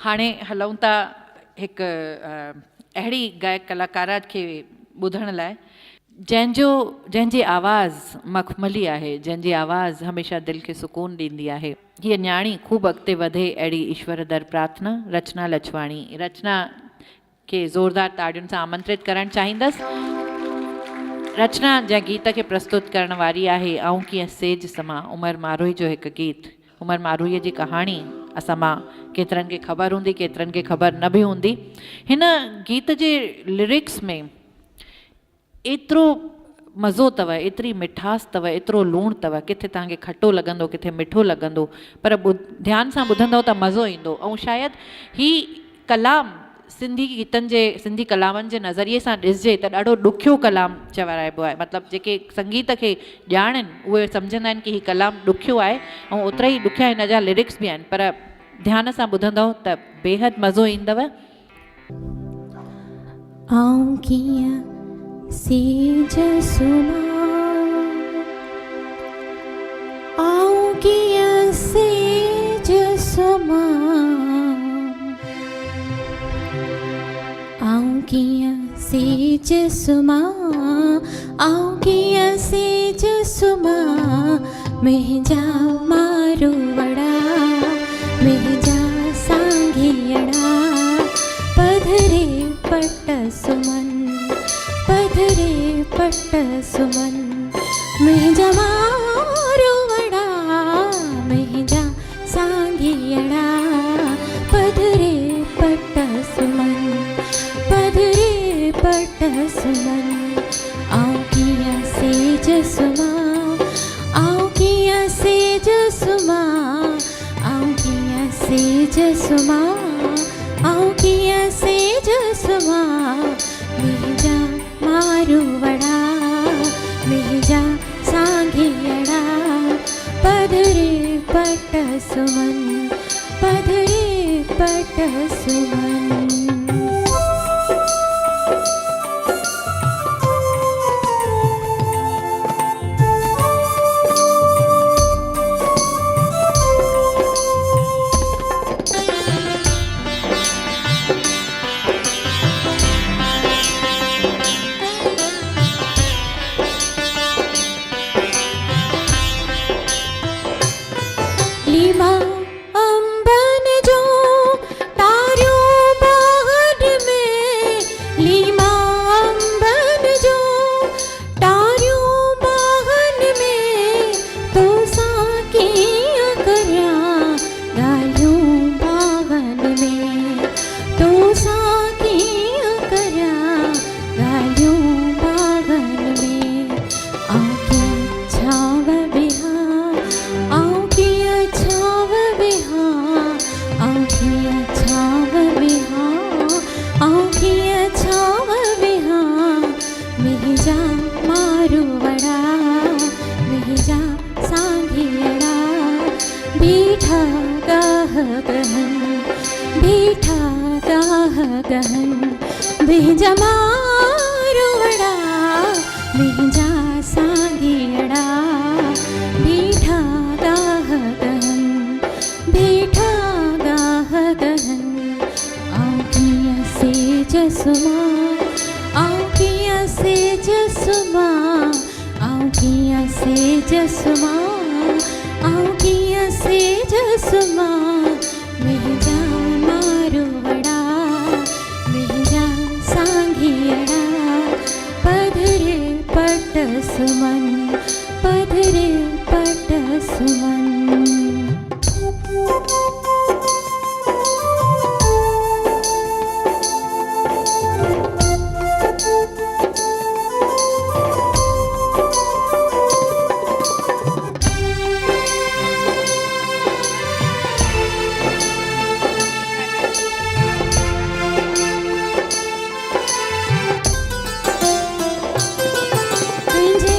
हाणे हलूं था हिकु अहिड़ी गायक कलाकार खे ॿुधण लाइ जंहिंजी आवाज़ मखमली आहे, जंहिंजी आवाज़ हमेशह दिलि खे सुकून ॾींदी आहे। हीअ न्याणी खूब अॻिते वधे अहिड़ी ईश्वर दर प्रार्थना। रचना लछवाणी। रचना खे ज़ोरदार ताड़ियुनि सां आमंत्रित करणु चाहींदसि। रचना जंहिं गीत खे प्रस्तुत करण वारी आहे ऐं कीअं सेज समा, उमर मारोही जो हिकु गीत। उमर मारोहीअ जी कहाणी असां मां केतिरनि खे ख़बर हूंदी, केतिरनि खे ख़बर न बि हूंदी। हिन गीत जे लिरिक्स में एतिरो मज़ो अथव, एतिरी मिठास अथव, एतिरो लूणु अथव, किथे तव्हांखे खटो लॻंदो, किथे मिठो लॻंदो, पर ध्यान सां ॿुधंदव त मज़ो ईंदो। ऐं शायदि ही कलाम सिंधी गीतनि जे, सिंधी कलामनि जे नज़रिए सां ॾिसजे त ॾाढो ॾुखियो कलाम चवाराइबो आहे। मतिलबु जेके संगीत खे ॼाणनि उहे सम्झंदा आहिनि कि हीउ कलाम ॾुखियो आहे ऐं ओतिरा ई ॾुखिया हिन जा लिरिक्स बि आहिनि, पर ध्यान सां ॿुधंदव त बेहदि मज़ो ईंदव। आऊं कीअं सेज सुमा, आऊं कीअं सेज सुमा, आऊं कीअं सेज सुमा, आऊं कीअं सेज सुमा, मुंहिंजा मारू वड़ा, मुंहिंजा सांघियड़ा, पधरे पट सुमन, पधरे पट सुमन, मुंहिंजा मारू वड़ा, मुंहिंजा सांघियड़ा, पधरे पट सुमन, पधरे पट सुमन, आऊं कीअं सेज सुमा, आऊं कीअं सेज सुमा, आऊं कीअं सेज सुमा, आऊं कीअं सेज सुमा, मुंहिंजा मारू वड़ा, मुंहिंजा सांघियड़ा, पधरे पट सुमन, पधरे पट सुमन। लीमा अंबन जो तारियूं बाहर में, लीमा अंबन जो तारियूं बाहर में, तो साकियां करियां ॻाल्हियूं बागन में, तो साकियां करियां ॻाल्हियूं बागन में, आके छाव बिहा, आऊं कीअं छाव बिहा, आऊं कीअं छाव बिहा, आऊं कीअं छाव बिहा, मुंहिंजा मारू वड़ा, मुंहिंजा सांघियड़ा, बीठा गाह गहन, बीठा गाह गहन, मुंहिंजा मारू वड़ा, मुंहिंजा सांघियड़ा, बीठा गाह गहन, बीठा गाह गहन, आऊं कीअं सेज सुमा, आऊं कीअं सेज सुमा, आऊं कीअं सेज सुमा, आऊं कीअं सेज सुमा, मुंहिंजा मारू वड़ा, मुंहिंजा सांघियड़ा, पधरे पट सुमन, पधरे पट सुमन। तुंहिंजे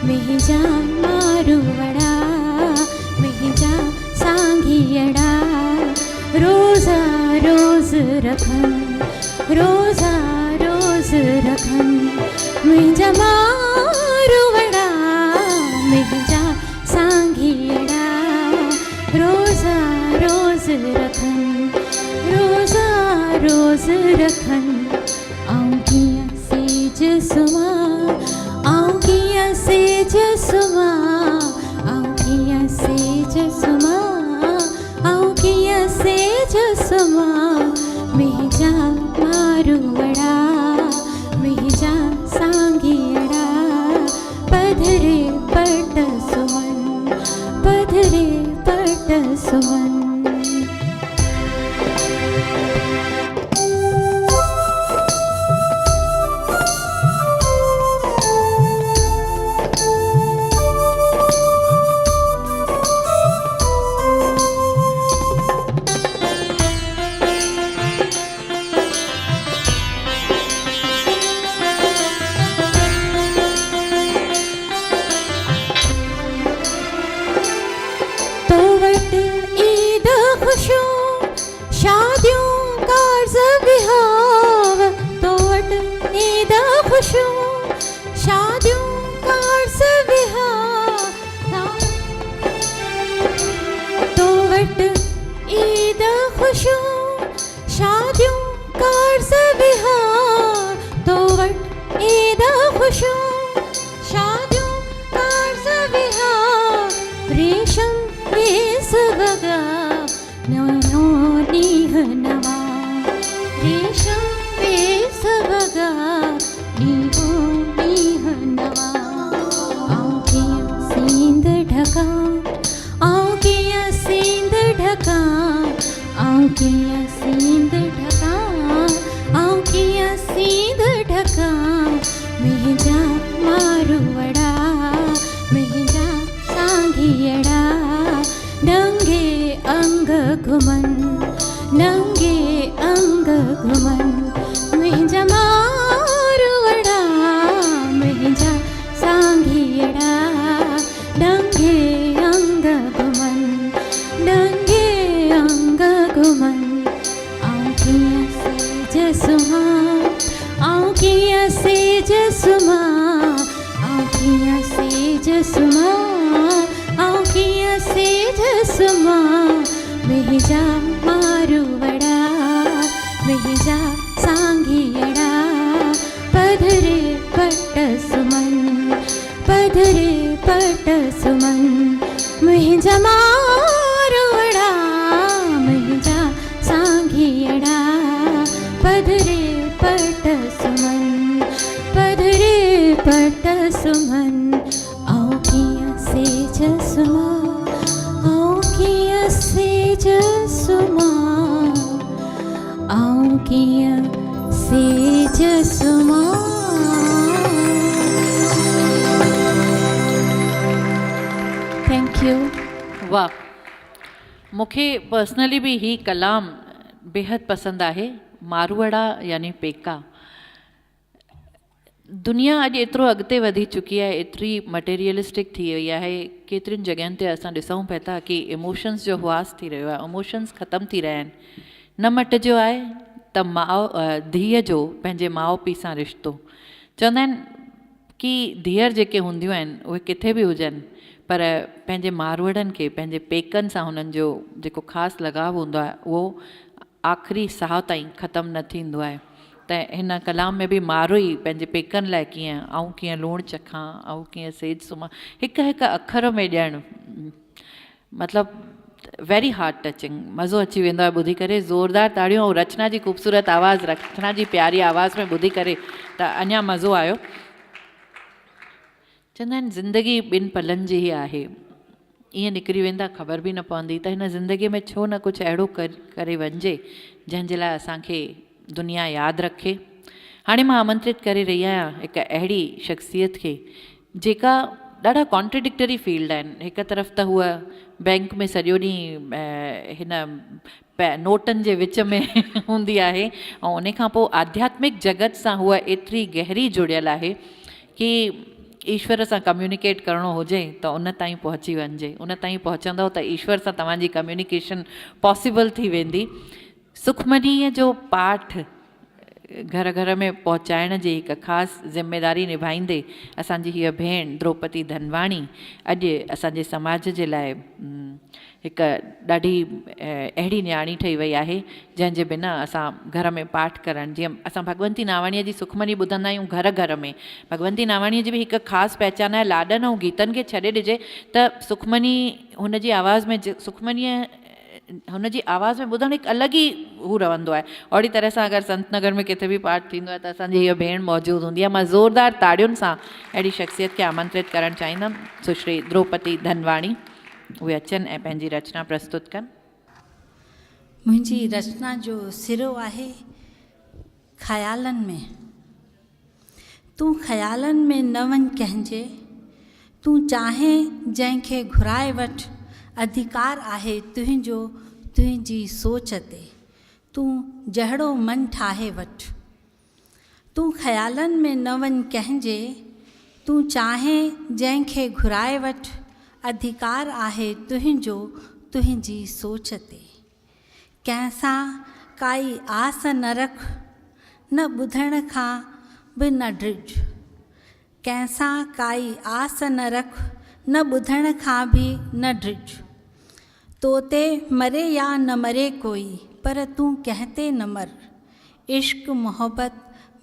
मुंहिंजा मारूवड़ा मुंहिंजा सांघियड़ा रोज़ा रोज़ रखन रोज़ा रोज़ रखन मुंहिंजा मारूवड़ा मुंहिंजा सांघियड़ा रोज़ा रोज़ रखन रोज़ा रोज़ रखन आऊं कीअं सेज सुम्हां आऊं कीअं सेज सुम्हां आऊं कीअं सेज सुम्हां आऊं कीअं सेज सुम्हां मुंहिंजा मारूवड़ा मुंहिंजा सांघियड़ा पधरे पट सुमन पधरे पट सुमन तो वट ईद खुशू शादियों कारज़ बिहाव तो वट ईद खुशू शादियों कारज़ बिहाव तो वट ईद खुशू शादियों कारज़ बिहाव तो वट ईद खुशू शादियों कारज़ बिहाव रेशम वेस वगा नयो नीह नवा रेशम वेस वगा नीहो नीह नवा आऊं कीअं सींद ढका आऊं कीअं सींद ढका आऊं कीअं सींद ढका आऊं कीअं सींद ढका मुंहिंजा मारूवड़ा मुंहिंजा सांघियड़ा नंगे अंग घुमन नंगे अंग घुमन मुंहिंजा मारूवड़ा मुंहिंजा सांघियड़ा नंगे अंग घुमन नंगे अंग घुमन आऊं कीअं सेज सुम्हां आऊं कीअं सेज सुम्हां आऊं कीअं सेज सुम्हां आऊं कीअं सेज सुम्हां मुंहिंजा मारूवड़ा मुंहिंजा सांघियड़ा पधरे पट सुमन पधरे पट सुमन मुंहिंजा मारूवड़ा मुंहिंजा सांघियड़ा पधरे पट सुमन पधरे पट सुमन आऊं कीअं सेज सुम्हां आऊं कीअं सेज सुम्हां आऊं कीअं सेज सुम्हां थैंक यू वाह मूंखे पर्सनली बि ही कलाम बेहद पसंदि आहे मारूवड़ा यानी पेका दुनिया अॼु एतिरो अॻिते वधी चुकी आहे एतिरी मटेरियलिस्टिक थी वई आहे केतिरियुनि जॻहियुनि ते असां ॾिसूं पिया था कि इमोशन्स जो हुआस थी रहियो आहे इमोशन्स ख़तमु थी रहिया आहिनि न मटिजो आहे त धीअ जो पंहिंजे माउ पीउ सां रिश्तो चवंदा आहिनि कि धीअर जेके हूंदियूं आहिनि उहे किथे बि हुजनि पर पंहिंजे मारवड़नि खे पंहिंजे पेकनि सां हुननि जो जेको ख़ासि लॻाव हूंदो आहे उहो आख़िरी साह ताईं ख़तमु न थींदो आहे त हिन कलाम में बि मारो ई पंहिंजे पेकनि लाइ कीअं ऐं कीअं लूणु चखां ऐं कीअं सेज सुम्हां हिकु हिकु अखर में ॾियणु मतिलबु वेरी हार्ट टचिंग मज़ो अची वेंदो आहे ॿुधी करे ज़ोरदार ताड़ियूं ऐं रचना जी ख़ूबसूरत आवाज़ रचना जी प्यारी आवाज़ में ॿुधी करे त अञा मज़ो आयो चवंदा आहिनि ज़िंदगी ॿिनि पलनि जी ई आहे ईअं निकिरी वेंदा ख़बर बि न पवंदी त हिन ज़िंदगीअ में छो न कुझु अहिड़ो करे वञिजे जंहिंजे लाइ असांखे दुनिया यादि रखे हाणे मां आमंत्रित करे रही आहियां हिकु अहिड़ी शख़्सियत खे जेका ॾाढा कॉन्ट्रडिक्टरी फील्ड आहिनि हिकु तरफ़ त हूअ बैंक में सॼो ॾींहुं हिन नोटनि जे विच में हूंदी आहे ऐं उन खां पोइ आध्यात्मिक जगत सां हूअ एतिरी गहरी जुड़ियल आहे कि ईश्वर सां कम्युनिकेट करिणो हुजे त उन ताईं पहुची वञिजे, उन ताईं पहुचंदव त ईश्वर सां तव्हांजी कम्युनिकेशन पॉसिबल थी वेंदी। सुखमनीअ जो पाठ घर घर में पहुचाइण जी हिकु ख़ासि ज़िमेदारी निभाईंदे असांजी हीअ भेण द्रौपदी धनवाणी अॼु असांजे समाज जे लाइ हिकु ॾाढी अहिड़ी न्याणी ठही वई आहे जंहिंजे बिना असां घर में पाठ करणु, जीअं असां भगवंती नावाणीअ जी सुखमनी ॿुधंदा आहियूं घर घर में, भगवंती नावाणीअ जी बि हिकु ख़ासि पहचान आहे। लाॾनि ऐं गीतनि खे छॾे ॾिजे त सुखमनी हुनजी आवाज़ में सुखमनीअ हुनजी आवाज़ में ॿुधणु हिकु अलॻि ई हू रहंदो आहे। ओड़ी तरह सां अगरि संत नगर में किथे बि पाठ थींदो आहे त असांजी हीअ भेण मौजूदु हूंदी आहे। मां ज़ोरदार ताड़ियुनि सां अहिड़ी शख़्सियत खे आमंत्रित करणु चाहींदमि, सुश्री द्रौपदी धनवाणी, उहे अचनि ऐं पंहिंजी रचना प्रस्तुत कनि। मुंहिंजी रचना जो सिरो आहे ख़यालनि में। तूं ख़यालनि में न वञ कंहिंजे, तूं चाहे जंहिंखे घुराए वठि, अधिकार आहे तुंहिंजो तुंहिंजी सोच ते, तूं जहिड़ो मन ठाहे वठि। तूं ख़यालनि में न वञ कंहिंजे, तूं चाहे जंहिंखे घुराए वठि, अधिकार आहे तुंहिंजो तुंहिंजी सोच ते। कंहिंसां काई आस न रख, न ॿुधण खां बि न ड्रिज। कंहिंसां काई आस न रख, न ॿुधण खां बि न ड्रिज। तो ते मरे या न मरे कोई, पर तूं कंहिं ते न मर। इश्क मोहब्बत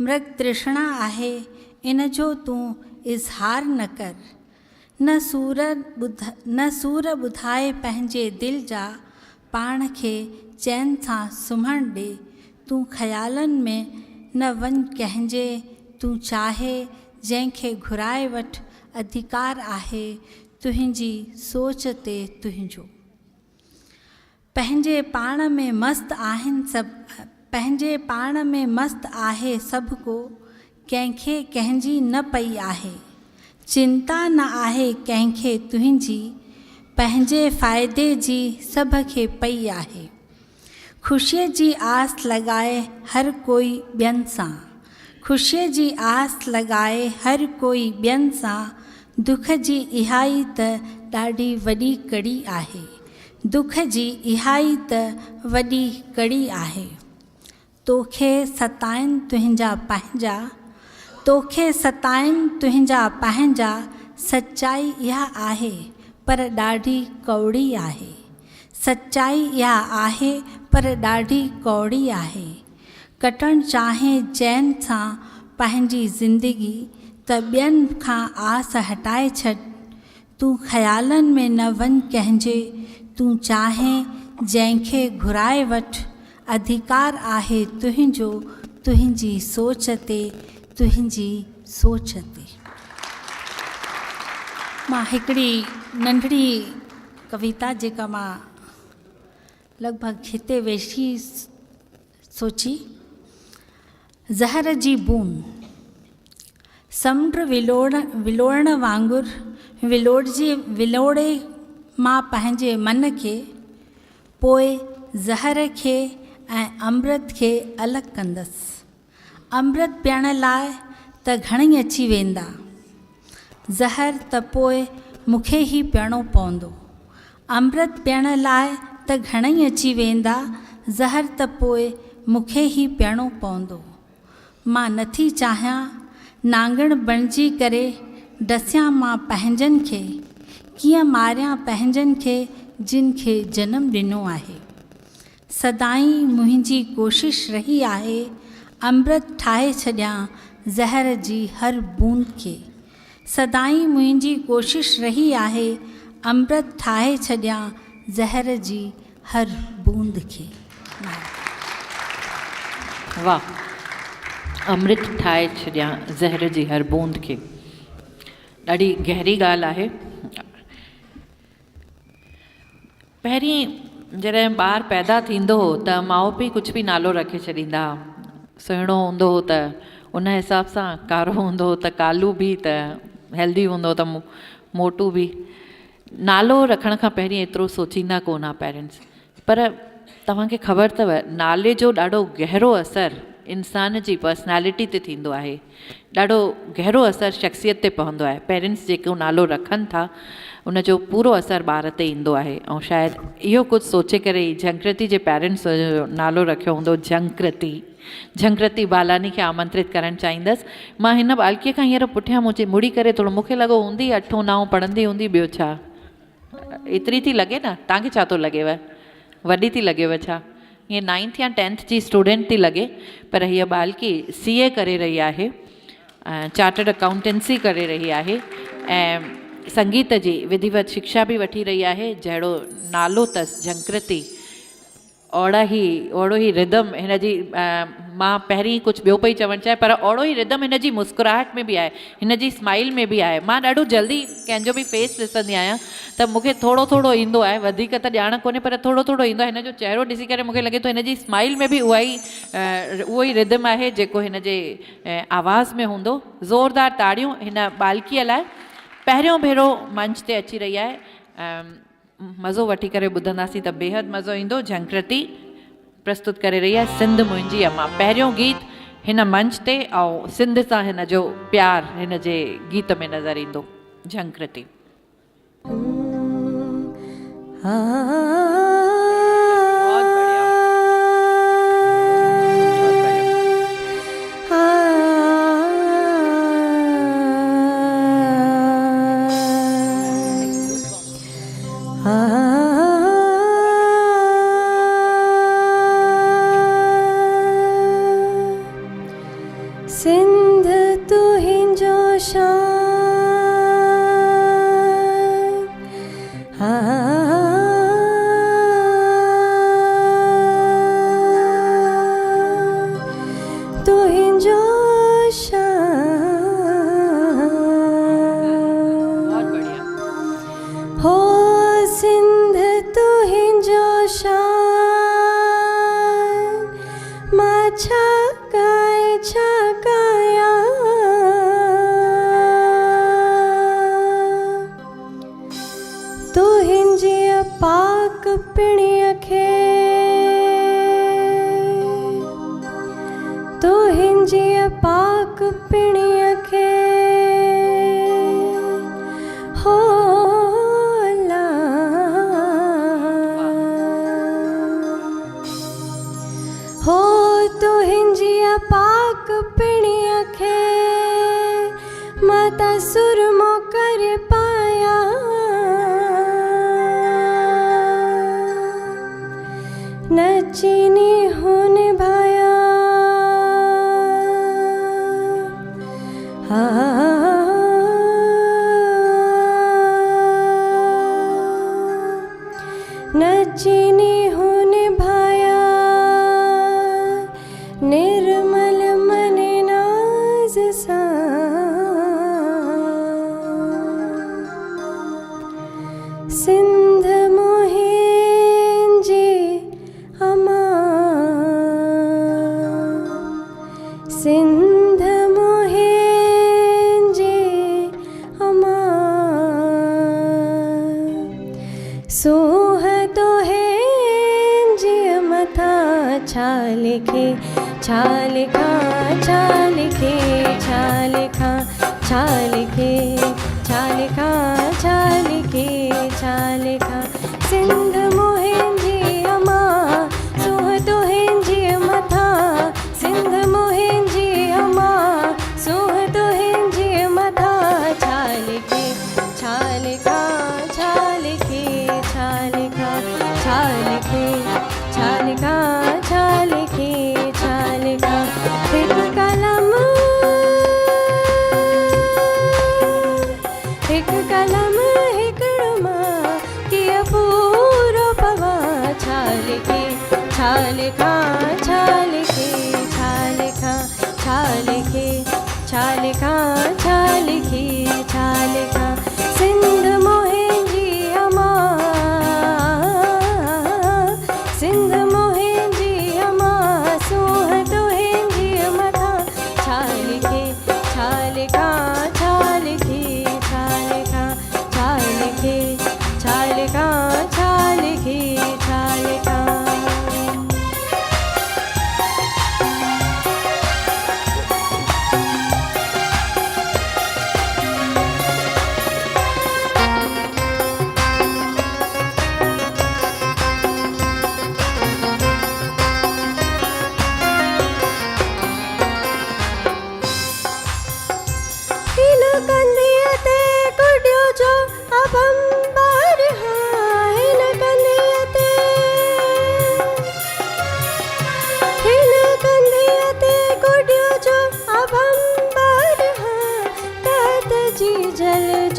मृग तृष्णा आहे, इन जो तूं इज़हार न कर। न सूर ॿुधाए पंहिंजे दिलि जा, पाण खे चैन सां सुम्हण ॾे। तूं ख़यालनि में न वञ कंहिंजे, तूं चाहे जंहिंखे घुराए वठि, अधिकार आहे तुंहिंजी सोच ते तुंहिंजो। पंहिंजे पाण में मस्तु आहिनि सभु, पंहिंजे पाण में मस्तु आहे सभु को, कंहिंखे कंहिंजी न पई आहे। चिंता न आहे कंहिंखे तुंहिंजी, पंहिंजे फ़ाइदे जी सभ खे पई आहे। ख़ुशीअ जी आस लॻाए हर कोई ॿियनि सां, ख़ुशीअ जी आस लॻाए हर कोई ॿियनि सां। दुख जी इहाई त ॾाढी वॾी कड़ी आहे, दुख जी इहाई त वॾी कड़ी आहे। तोखे सताइनि तुंहिंजा पंहिंजा, तोखे सताइनि तुंहिंजा पंहिंजा, सचाई इहा आहे पर ॾाढी कौड़ी आहे। सचाई इहा आहे पर ॾाढी कौड़ी आहे। कटणु चाहे चैन सां पंहिंजी ज़िंदगी, त ॿियनि खां आस हटाए छॾ। तूं ख़यालनि में न वञ कंहिंजे, तूं चाहे जंहिंखे घुराए वठि, अधिकार आहे तुंहिंजो तुंहिंजी सोच ते, तुंहिंजी सोच ते। मां हिकिड़ी नंढड़ी कविता जेका मां लॻभॻि हिते वेठी सोची। ज़हर जी बूंद। समुंड विलोड़ण वांगुरु विलोड़े मां पंहिंजे मन खे, पोइ ज़हर खे ऐं अमृत खे अलॻि कंदसि। अमृत पीअण लाइ त घणेई अची वेंदा, ज़हर त पोइ मूंखे ई पीअणो पवंदो। अमृत पीअण लाइ त घणेई अची वेंदा, ज़हर त पोइ मूंखे ई पीअणो पवंदो। मां नथी चाहियां नांगण बणिजी करे डसियां मां पंहिंजनि खे, कीअं मारियां पंहिंजनि खे जिन खे जनमु ॾिनो आहे। सदाईं मुंहिंजी कोशिशि रही आहे, अमृत ठाहे छॾियां ज़हर जी हर बूंद खे। सदाईं मुंहिंजी कोशिशि रही आहे, अमृत ठाहे छॾियां ज़हर जी हर बूंद खे। वाह, अमृत ठाहे छॾियां ज़हर जी हर बूंद खे। ॾाढी गहरी ॻाल्हि आहे। पहिरीं जॾहिं ॿारु पैदा थींदो हो त माउ पीउ कुझु बि नालो रखे छॾींदा। सुहिणो हूंदो हो त उन हिसाब सां, कारो हूंदो हो त कालू बि, त हेल्दी हूंदो त मोटू बि। नालो रखण खां पहिरीं एतिरो सोचींदा कोन पेरेंट्स। पर तव्हांखे ख़बर अथव नाले जो ॾाढो गहरो असरु इंसान जी पर्सनैलिटी ते थींदो आहे, ॾाढो गहरो असरु शख़्सियत ते पवंदो आहे। पेरेंट्स जेको नालो रखनि था उनजो पूरो असरु ॿार ते ईंदो आहे। ऐं शायदि इहो कुझु सोचे करे ई झंकृति जे पेरेंट्स जो नालो रखियो हूंदो झंकृति। झंकृति बालानी खे आमंत्रित करणु चाहींदसि। मां हिन बालकीअ खां हींअर पुठियां मुड़ी करे थोरो मूंखे लॻो हूंदी 8 9 पढ़ंदी हूंदी, ॿियो छा एतिरी थी लॻे न? तव्हांखे छा थो लॻेव? वॾी थी लॻेव छा? हीअं 9th या 10th जी स्टूडेंट थी लॻे, पर हीअ बालकी CA करे रही आहे, चार्टर्ड अकाउंटेंसी करे रही आहे ऐं संगीत जी विधिवत शिक्षा बि वठी रही आहे। जहिड़ो नालो अथसि झंकृति, ओड़ो ई रिदम हिन जी, मां पहिरीं कुझु ॿियो पई चवणु चाहियां, पर ओड़ो ई रिदम हिन जी मुस्कुराहट में बि आहे, हिन जी स्माइल में बि आहे। मां ॾाढो जल्दी कंहिंजो बि फेस ॾिसंदी आहियां त मूंखे थोरो थोरो ईंदो आहे, वधीक त ॼाण कोन्हे पर थोरो थोरो ईंदो आहे। हिन जो चहिरो ॾिसी करे मूंखे लॻे थो हिन जी स्माइल में बि उहो ई रिदम आहे जेको हिन जे आवाज़ में हूंदो। ज़ोरदार ताड़ियूं हिन बालकीअ लाइ। पहिरियों भेरो मंच ते अची रही आहे, मज़ो वठी करे ॿुधंदासीं त बेहद मज़ो ईंदो। झंकृति प्रस्तुत करे रही आहे सिंध मुंहिंजी अम्मा। पहिरियों गीत हिन मंच ते ऐं सिंध सां हिन जो प्यार हिन जे गीत में नज़र ईंदो। झंकृति। सिंध तुहिंजो शान, तुहिंजो शान हो सिंध तुहिंजो शान। मां छा गाया तुहिंजी पाक पिणीअ खे, तुहिंजी पाक पिणीअ खे हो अल्लाह, हो तुहिंजी पाक पिणीअ खे माता सुरमो करे पाया। नचीनी होने भाया नचीनी होने भाया। निर्मल मने नाज सा सिंध मोहिंजी अम्मा, सिंध मोहिंजी अम्मा। सोह तो है जी मथा छा लिखे, छा लिखा, छा लिखे, छा लिखा, छा लिखे, छा लिखा, छा लिखे, छा लिखा। सिंध मोहिंजी अम्मा, सोह तुहिंजी मथा, सिंध मोहिंजी अम्मा, सोह तुहिंजी मथा। छा लिखे, छा लिखा, छा लिखे, छा लिखा, छा लिखे, छा लिखा, छा लिखे, छा लिखा। हिकु कलम, हिकु कलम हिकिड़ो मां कीअं पूरो पवा। छा लिखे, छा लिखा, छा लिखे, छा लिखा, छा लिखे, छा लिखा, छा लिखे, छा लिखा। सिंध मोहिंजी अम्मा, सिंध मोहिंजी अम्मा, सोह तुहिंजी मथा। छा लिखे, छा लिखा, छा लिखे, छा लिखा, छा लिखे, छा लिखा, छा लिखे, छा लिखा।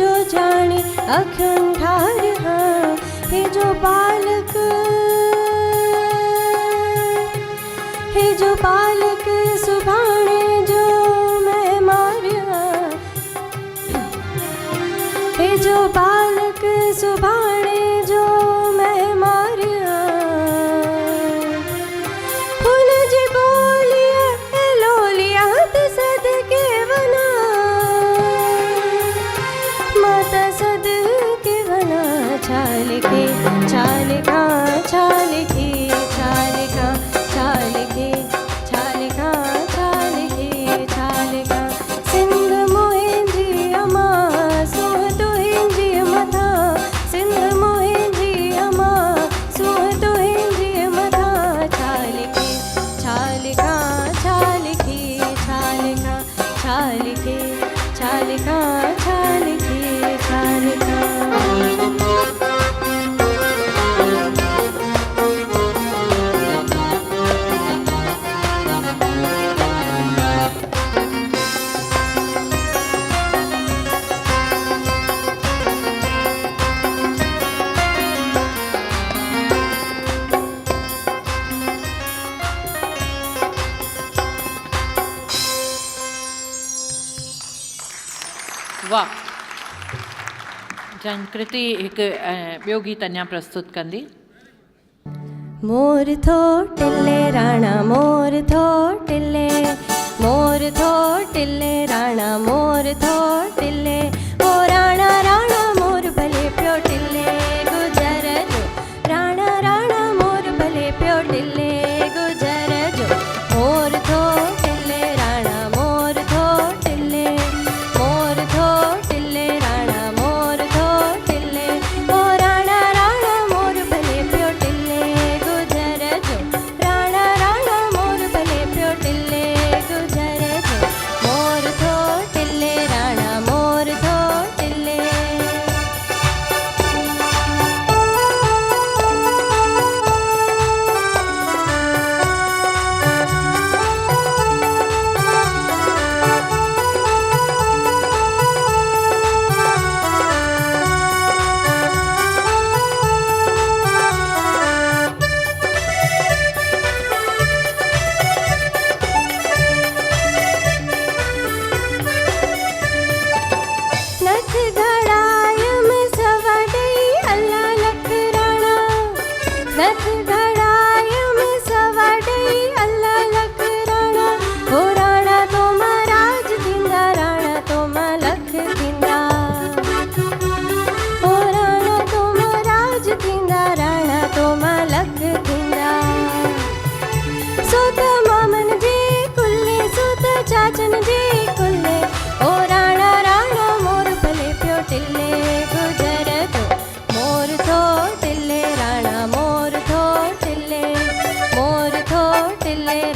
जो जाने अखियुनि ठार हाँ हे जो बालक सुभाणे जो मैं मारिया हे जो बालक सुभाणे जो मैं मारिया फूल जी बोलिया लोलिया त सदके बना माता सदके बना छाल के छाल खा छाल के छाल खा छाल के छाल खा छाल के छाल खा सिंध मोहिंजी अमा सोह तुहिंजी मथा सिंध मोहिंजी अमा सोह तुहिंजी मथा छाल के छाल खा छाल के छाल खा छाल के छाल खा छाल के छाल खा वाह। जनकृति हिकु ॿियो गीत अञा प्रस्तुत कंदी। मोर थो टिले राणा मोर थो टिले मोर थो टिले राणा मोर थो टिले ओ राणा राणा मोर भले पियो टिले गुजर जो राणा राणा मोर भले पियो टिले गुजर जो मोर थो टिले राणा मोर थो टिले राणा मोर थो टिले ओ राणा राणा मोर भले पियो टिले गुजर जो राणा राणा मोर भले पियो टिले गुजर जो मोर थो टिले राणा मोर थो टिले नथ घड़ाय में सवा डई अल्लाह लख राणा नथ घड़ाय में सवा डई अल्लाह लख राणा हो राणा तो महाराज थींदा राणा तो मां लख थींदा हो राणा तो महाराज थींदा राणा तो मां लख थींदा सोत मामन जे कुल्ले सोत चाचन जे कुल्ले ओ राणा राणा मोर भले पियो टिले गुजर जो मोर थो टिले राणा मोर थो टिले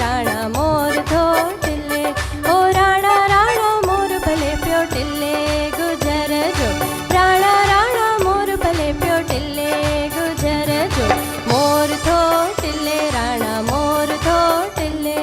राणा मोर थो टिले ओ राणा राणा मोर भले पियो टिले गुजर जो राणा राणा मोर भले पियो टिले गुजर जो मोर थो टिले राणा मोर थो टिले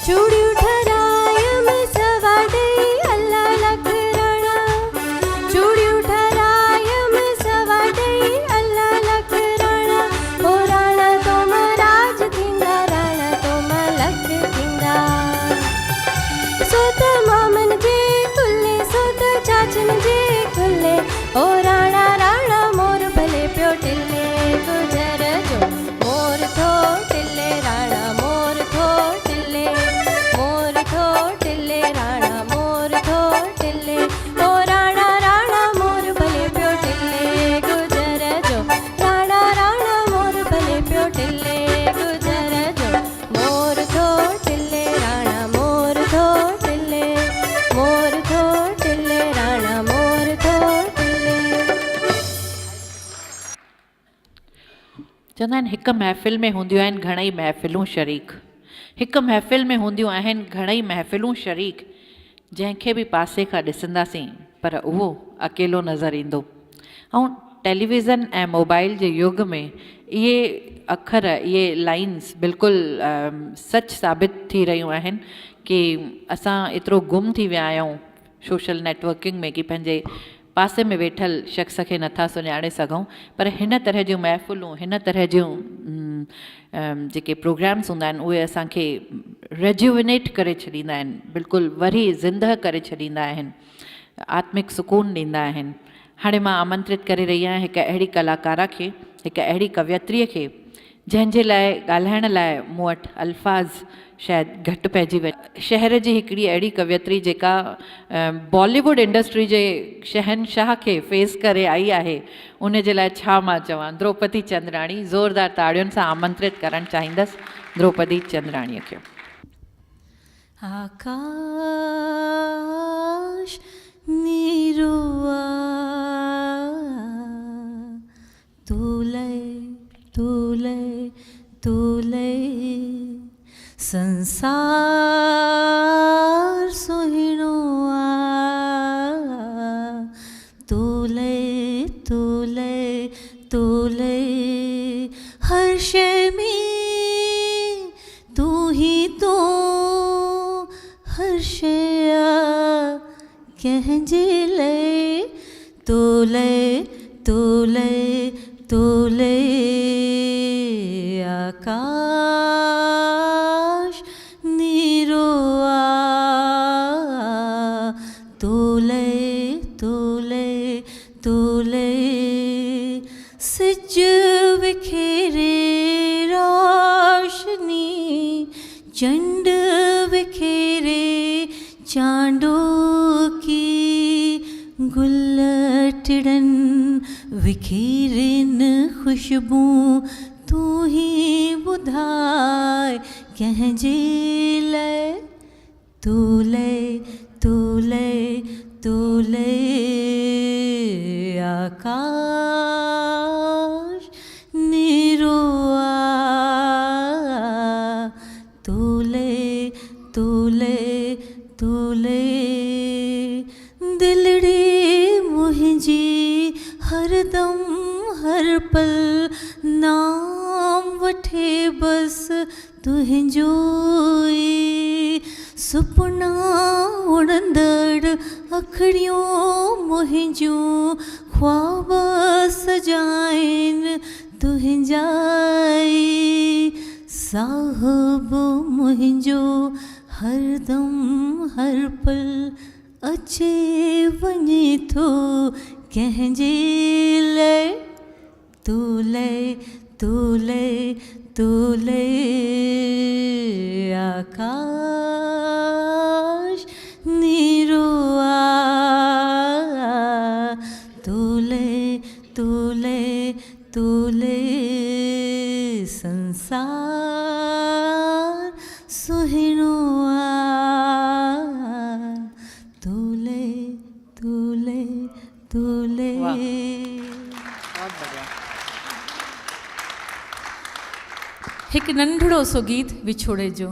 चूड़ी उठराय में सवा डई अल्लाह लख राणा चूड़ी उठराय में सवा डई अल्लाह लख राणा ओ राणा तो महाराज थींदा राणा तो मां लख थींदा सोत मामन जे कुल्ले सोत चाचन जे कुल्ले ओ राणा राणा मोर भले पियो टिले गुजर जो मोर थो टिले राणा मोर थो टिले राणा मोर थो टिले ओ राणा राणा मोर भले पियो टिले गुजर जो राणा राणा मोर भले पियो टिले गुजर जो मोर थो टिले राणा मोर थो टिले राणा मोर थो टिले चवंदा आहिनि हिकु महफ़िल में हूंदियूं आहिनि घणेई महफ़िलूं शरीक हिकु महफ़िल में हूंदियूं आहिनि घणेई महफ़िलूं शरीक, जंहिंखे बि पासे खां ॾिसंदासीं पर उहो अकेलो नज़र ईंदो। ऐं टेलीविज़न ऐं मोबाइल जे युग में इहे अखर, इहे लाइन्स बिल्कुलु सच साबित थी रहियूं आहिनि कि असां एतिरो गुम थी विया आहियूं सोशल नेटवर्किंग में कि पंहिंजे पासे में वेठल शख़्स खे नथा सुञाणे सघूं। पर हिन तरह जूं महफ़िलूं, हिन तरह जूं जेके प्रोग्राम्स हूंदा आहिनि उहे असांखे रेजुविनेट करे छॾींदा आहिनि, बिल्कुलु वरी ज़िंदह करे छॾींदा आहिनि, आत्मिक सुकून ॾींदा आहिनि। हाणे मां आमंत्रित करे रही आहियां हिकु अहिड़ी कलाकारा खे, हिकु अहिड़ी कवयत्रीअ खे जंहिंजे लाइ ॻाल्हाइण लाइ मूं वटि अल्फाज़ शायदि घटि पइजी वञे। शहर जी हिकिड़ी अहिड़ी कवयत्री जेका बॉलीवुड इंडस्ट्री जे शहनशाह खे फेस करे आई आहे, उन जे लाइ छा मां चवां। द्रौपदी चंद्राणी, ज़ोरदार ताड़ियुनि सां आमंत्रित करणु चाहींदसि द्रौपदी चंद्राणीअ खे। आकाश निरुआ तूले तूले तूले संसार सोहिणो तूले तूले तूले हर शय में तू ही तू, हर शय कंहिंजे लाइ तूले तूले तूले आकाश निरुआ तूले तूले तूले सिज विखेरे रोशनी, चंड विखेरे चांदो की, गुल टिड़न विखेरन खुशबू, तू ही ॿुधाए कंहिंजे लाइ तूले तूले तूले आकाश निरुआ तूले तूले तूले दिलड़ी मुंहिंजी हरदम हर पल नाम वठे बस तुंहिंजो ई, सुपना उड़ंदड़ अखड़ियूं मुंहिंजूं ख्वाब सजाइनि तुंहिंजा ई, साहिब मुंहिंजो हरदम हर पल अचे वञे थो कंहिंजे लाइ तूले तूले तूले आकाश निरुआ तूले तूले तूले संसार सुहिणो तूले तूले तूले। वाह, बहुत बढ़िया। हिकु नंढड़ो सो गीत विछोड़े जो।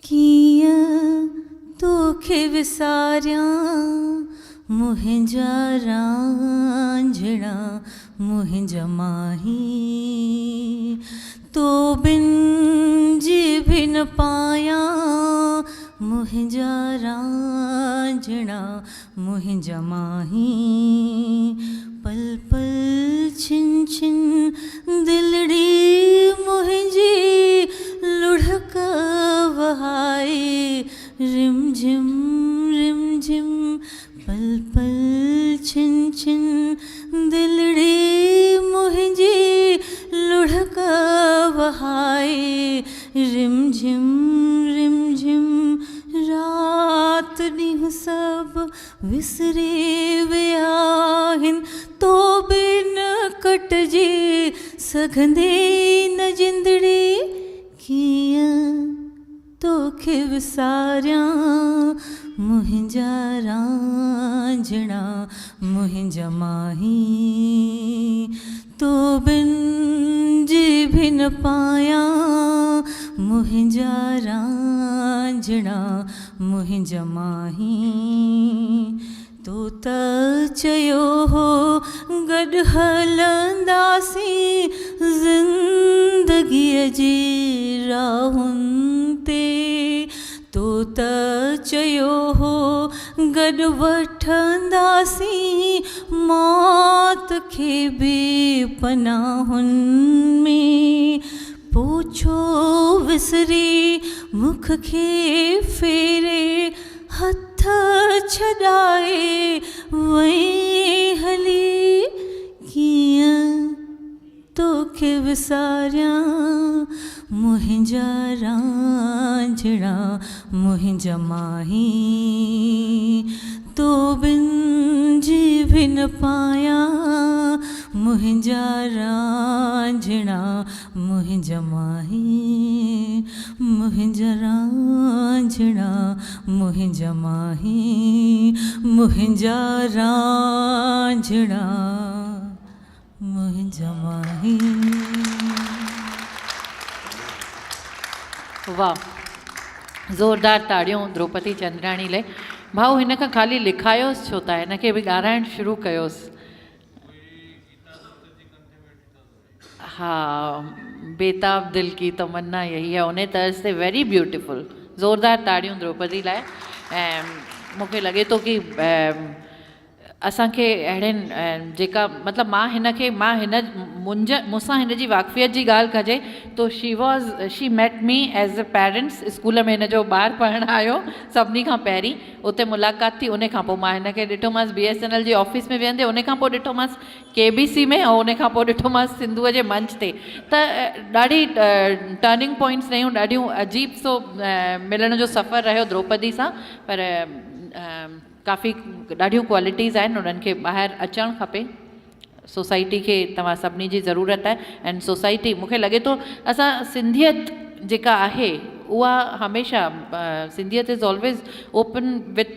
कीअं तोखे विसारियां मुंहिंजा रांझणा मुंहिंजा माही, तो बिन जी भी न पायां मुंहिंजा रांझणा मुंहिंजा माही, पल पल छिन छिन दिलड़ी मुंहिंजी लुढ़क वहाए, रिम झिम पल पल छिन छिन दिलड़ी मुंहिंजी लुढ़क वहाए, रिम झिम रात ॾींहुं सभु विसरे विया आहिनि, तो बिन कटजे सघंदे न जिंदड़ी, कीअं तोखे विसारियां मुंहिंजा रांझणा मुंहिंजा माही, तो बिन जी भी न पाया मुहिंजा रांझणा मुहिंजा माही तो त चयो हो गॾु हलंदासीं ज़िंदगीअ जी राहुनि ते तो त चयो हो गॾु वठंदासीं मौत खे बि पनाहुनि में पूछो विसरी मुख खे फेरे हथ छॾाए वई हली कीअं तोखे विसारियां मुहिंजा रांझणा मुहिंजा माही तो बिन जी भी न पाया मुहिंजा रांझणा मुहिंजा माही मुहिंजा रांझणा मुहिंजा माही मुहिंजा रांझणा मुहिंजा माही। वाह, ज़ोरदार ताड़ियूं द्रौपदी चंद्राणी लाइ। भाऊ हिन खां ख़ाली लिखायोसि छो था, हिन खे बि ॻाल्हाइणु शुरू कयोसि। हाँ, बेताब दिल की तमन्ना यही है, उन तर्ज़ ते वेरी ब्यूटीफुल। ज़ोरदार ताड़ियूं द्रौपदी लाइ। ऐं मूंखे लॻे थो कि असांखे अहिड़नि जेका मतिलबु मां हिन मूंसां हिन जी वाक़फ़ियत जी ॻाल्हि कजे तो she met me as a parents. School में हिन जो ॿारु पढ़णु आयो सभिनी खां पहिरीं, उते मुलाक़ात थी। उन खां पोइ मां हिन खे ॾिठोमांसि BSNL जी ऑफिस में विहंदे, उन खां पोइ ॾिठोमांसि KBC में, ऐं उन खां पोइ ॾिठोमांसि सिंधूअ जे मंच ते। त ॾाढी टर्निंग पॉइंट्स रहियूं, ॾाढियूं अजीब सो मिलण जो सफ़र रहियो द्रौपदी सां। पर काफ़ी ॾाढियूं क्वालिटीज़ आहिनि, उन्हनि खे ॿाहिरि अचणु खपे। सोसाइटी खे तव्हां सभिनी जी ज़रूरत आहे। एंड सोसाइटी मूंखे लॻे थो असां सिंधियत जेका आहे उहा हमेशह सिंधियत is always open with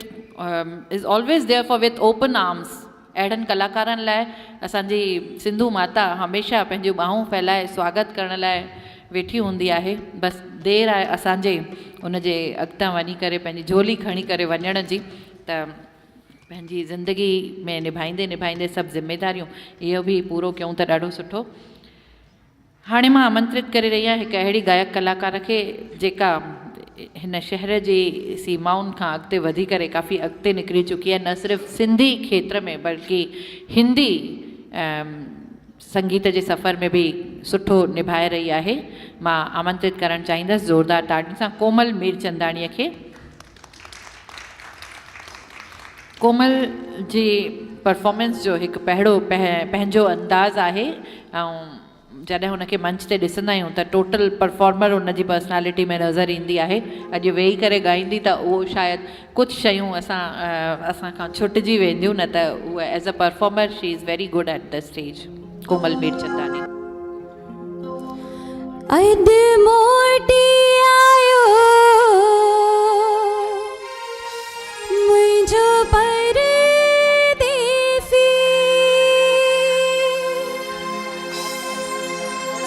is always there for with open arms. अहिड़नि कलाकारनि लाइ असांजी सिंधू माता हमेशह पंहिंजियूं ॿाहूं फैलाए स्वागत करण लाइ वेठी हूंदी आहे। बसि देरि आहे असांजे उनजे अॻितां वञी करे पंहिंजी झोली खणी करे वञण जी। त पंहिंजी ज़िंदगी में निभाईंदे निभाईंदे सभु ज़िम्मेदारियूं इहो बि पूरो कयूं त ॾाढो सुठो। हाणे मां आमंत्रित करे रही आहियां हिकु अहिड़ी गायक कलाकार खे जेका हिन शहर जी सीमाउनि खां अॻिते वधी करे काफ़ी अॻिते निकिरी चुकी आहे, न सिर्फ़ु सिंधी खेत्र में बल्कि हिंदी संगीत जे सफ़र में बि सुठो निभाए रही आहे। मां आमंत्रित करणु चाहींदसि ज़ोरदार ताड़ियुनि सां कोमल मीरचंदाणीअ खे। कोमल जी परफॉर्मेंस जो हिकु पंहिंजो अंदाज़ आहे, ऐं जॾहिं हुनखे मंच ते ॾिसंदा आहियूं त टोटल परफॉर्मर हुनजी पर्सनालिटी में नज़र ईंदी आहे। अॼु वेही करे ॻाईंदी त उहो शायदि कुझु शयूं असां खां छुटिजी वेंदियूं, न त उहा as a performer she is very good at the stage. Komal Mirchandani. अॼु मोटी आयो मुंहिंजो परदेसी,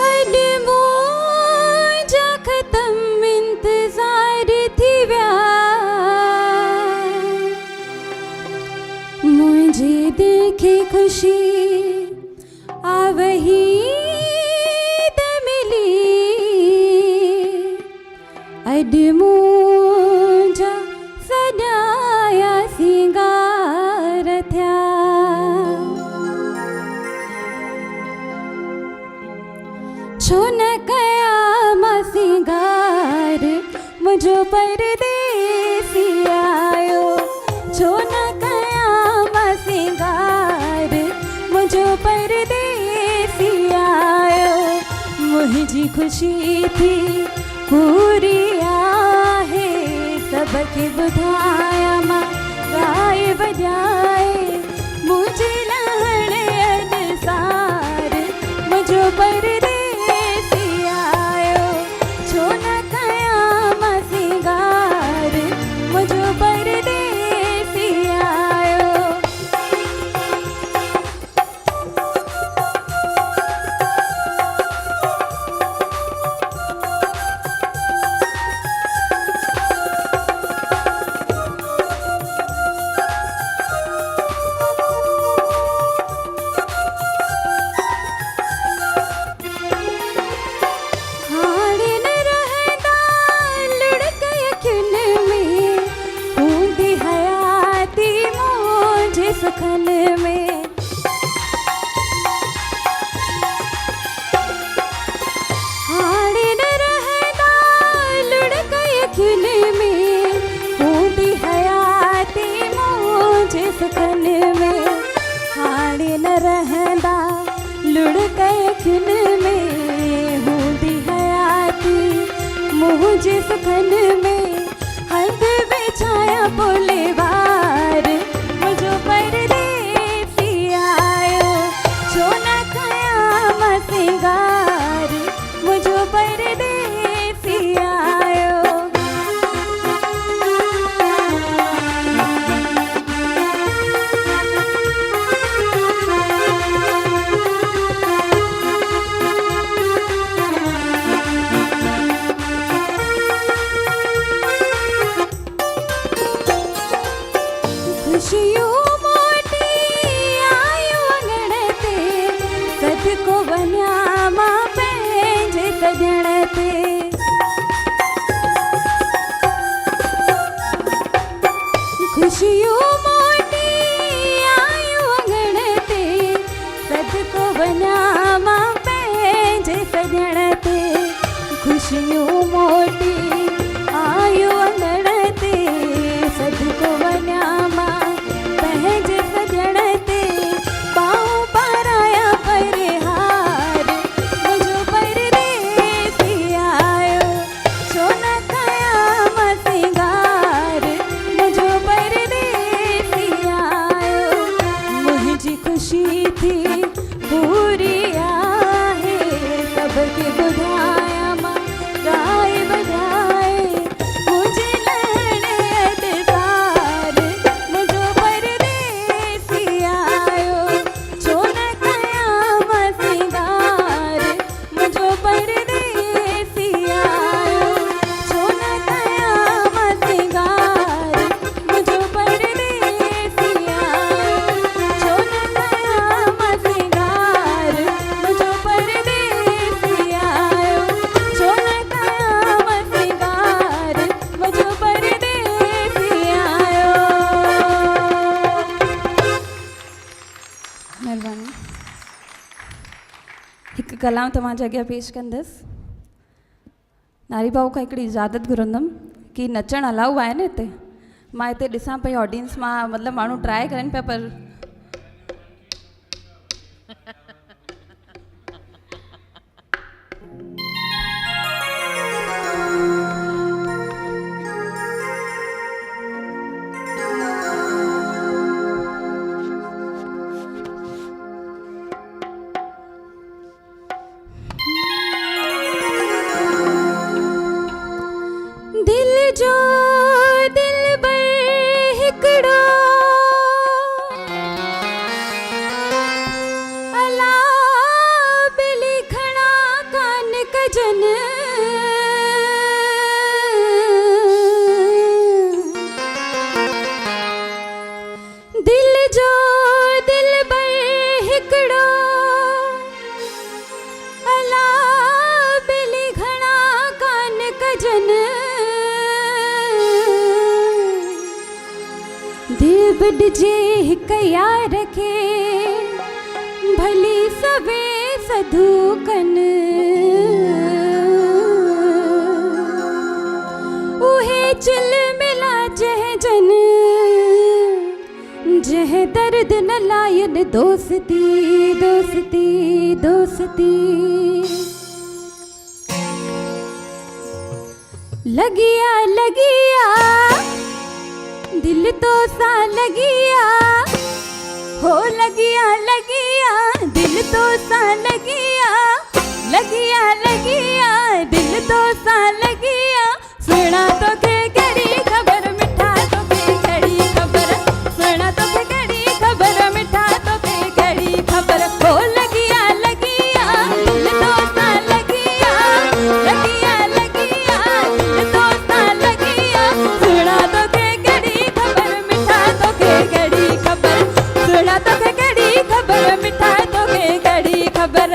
अॼु मुंहिंजा ख़तम इंतज़ार थी विया, मुंहिंजे दिल खे ख़ुशी आ वही अॼु मुंहिंजा सॼाया सिंगार थिया, छो न कया मां सिंगार मुंहिंजो परदेसी आयो, छो न कया मां सिंगार मुंहिंजो परदेसी आयो, मुंहिंजी ख़ुशी थी पूरी आहे, सबके ॿुधाया मां ॻाए वॼाए, मुंहिंजे लहण अनुसार मुंहिंजो परदेसी आयो, छो न कया मां सिंगार मुंहिंजो परदेसी आयो। मुझे सुखन में हंध बिछाया बोले वार मुझो परदेसी आयो सोना कयाम सिंगार मुझो परदेसी आयो। खुशियों मोटी आयो अंगण ते सद को वन्या मां पंहिंजे सजण ते। खुशियों मोटी आयो अंगण ते सद को वन्या मां पंहिंजे सजण ते। खुशियों मोटी आयो अंगण ते सद को वन्या मां पंहिंजे सजण ते। पाऊं पाराया परिहार मुझो परदेसी आयो सोना कयाम सिंगार मुझो परदेसी आयो। मुंहिंजी ख़ुशी थी पूरी आहे सबके ॿुधाया मां ॻाए ॿुधाए मुंहिंजे लहणे अॾसार मुंहिंजो परदेसी आयो सोना कयाम सिंगार मुंहिंजो परदेसी आयो सोना कयाम सिंगार मुंहिंजो परदेसी आयो सोना कयाम सिंगार मुंहिंजो परदेसी आयो सोना कयाम सिंगार मुंहिंजो परदेसी आयो। महिरबानी। हिकु कलाम तव्हांजे अॻियां पेश कंदसि। नारी भाऊ खां हिकिड़ी इजाज़त घुरंदमि की नचणु अलाउ आहे न हिते। मां हिते ॾिसां पई ऑडियंस मां मतिलबु माण्हू ट्राए करनि पिया पर दिल जो दिलबर हिकिड़ो अला बिली खणा कान कजन दिल जो दिलबर हिकिड़ो अला बिली घणा कान कजन दिल बडिजे हिक यार खे भली सवे सधू कन उहे चिल मिला जह जन जह दर्द न लायन दोस्ती दोस्ती दोस्ती। लगिया लगिया दिल तो सा लगिया हो लगिया लगिया दिल तो सा लगिया लगिया लगिया दिल तो सा लगिया सुना तो के कड़ी खबर मिठा तो के कड़ी खबर सुना तो के कड़ी खबर मिठा तो के कड़ी खबर हो लगिया लगिया दिल तो सा लगिया लगिया लगिया दिल तो सा लगिया सुना तो के कड़ी खबर मिठा तो के कड़ी खबर सुना तो के कड़ी खबर मिठा तो के कड़ी खबर।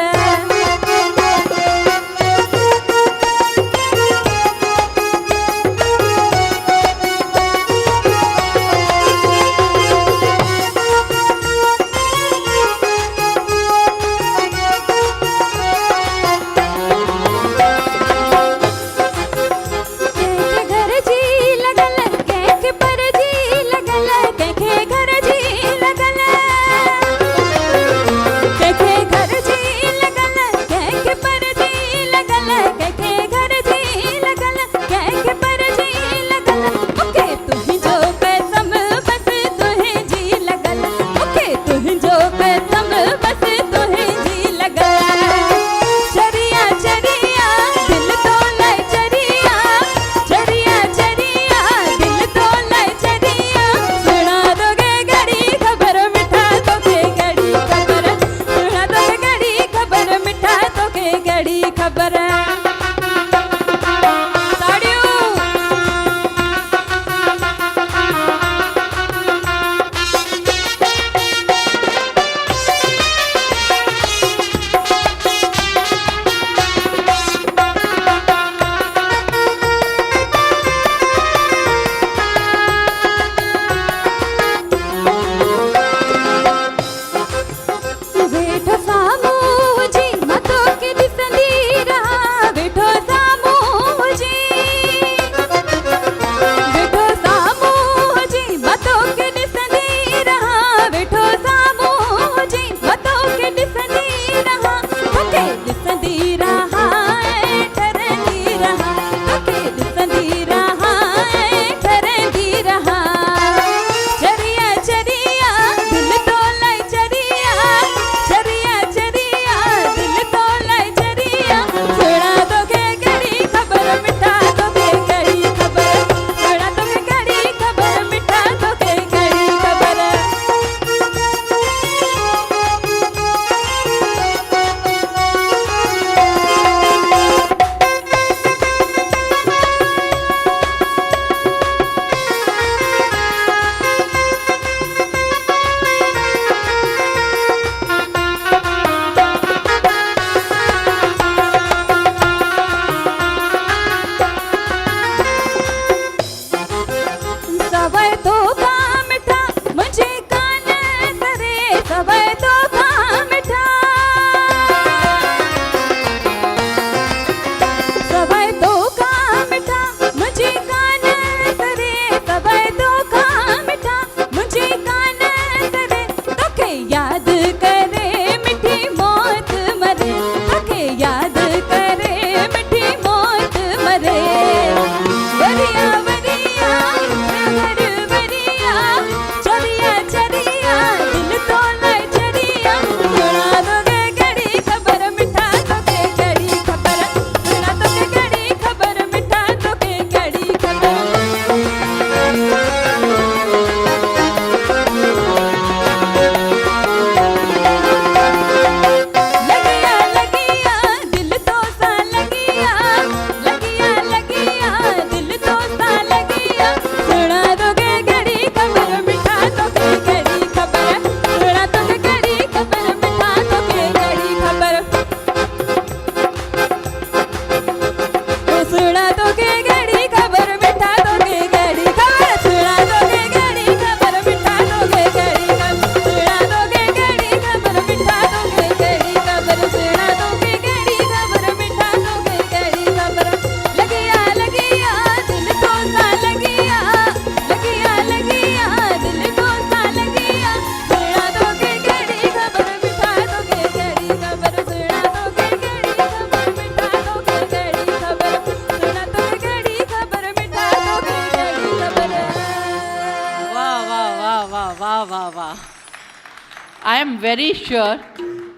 आई एम वेरी श्योर,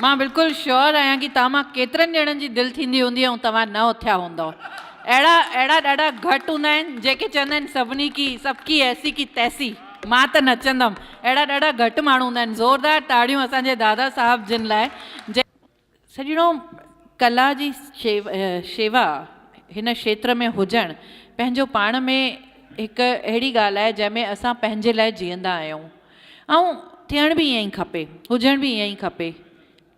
मां बिल्कुलु श्योर आहियां कि तव्हां मां केतिरनि ॼणनि जी दिलि थींदी हूंदी ऐं तव्हां न उथिया हूंदव। अहिड़ा ॾाढा घटि हूंदा आहिनि जेके चवंदा आहिनि सभिनी की सबकी ऐसी की तैसी, मां त नचंदमि। अहिड़ा ॾाढा घटि माण्हू हूंदा आहिनि। ज़ोरदार ताड़ियूं असांजे दादा साहब जिन लाइ। सॼणो कला जी शेवा हिन क्षेत्र में हुजणु पंहिंजो पाण में हिकु अहिड़ी ॻाल्हि आहे जंहिंमें असां पंहिंजे लाइ जीअंदा आहियूं ऐं थियण बि ईअं ई खपे, हुजण बि ईअं ई खपे।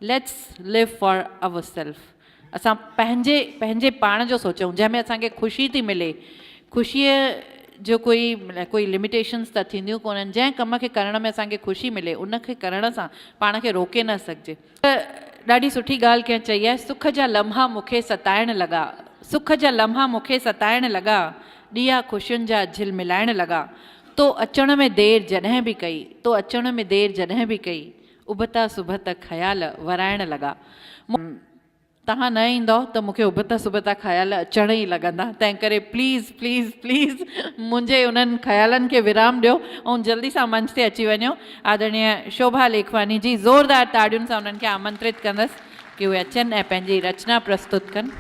Let's live for our self. असां पंहिंजे पाण जो सोचूं जंहिंमें असांखे ख़ुशी थी मिले। ख़ुशीअ जो कोई लिमिटेशन्स त थींदियूं कोन्हनि। जंहिं कम खे करण में असांखे ख़ुशी मिले उनखे करण सां पाण खे रोके न सघिजे। त ॾाढी सुठी ॻाल्हि कंहिं चई आहे, सुख जा लम्हा मूंखे सताइण लॻा, सुख जा लम्हा मूंखे सताइण लॻा, ॾीआ ख़ुशियुनि जा झिलमिलाइण लॻा। तो अचण में देरि जॾहिं बि कई, तो अचण में देरि जॾहिं बि कई, उबता सुबता ख़्याल वराइण लॻा। तव्हां न ईंदव त मूंखे उबता सुबता ख़्याल अचण ई लॻंदा। तंहिं करे प्लीज़ प्लीज़ प्लीज़ मुंहिंजे उन्हनि ख़्यालनि खे विराम ॾियो ऐं जल्दी सां मंच ते अची वञो। आदरणीय शोभा लेखवानी जी, ज़ोरदार ताड़ियुनि सां उन्हनि खे आमंत्रित कंदसि कि उहे अचनि ऐं पंहिंजी रचना प्रस्तुत कनि।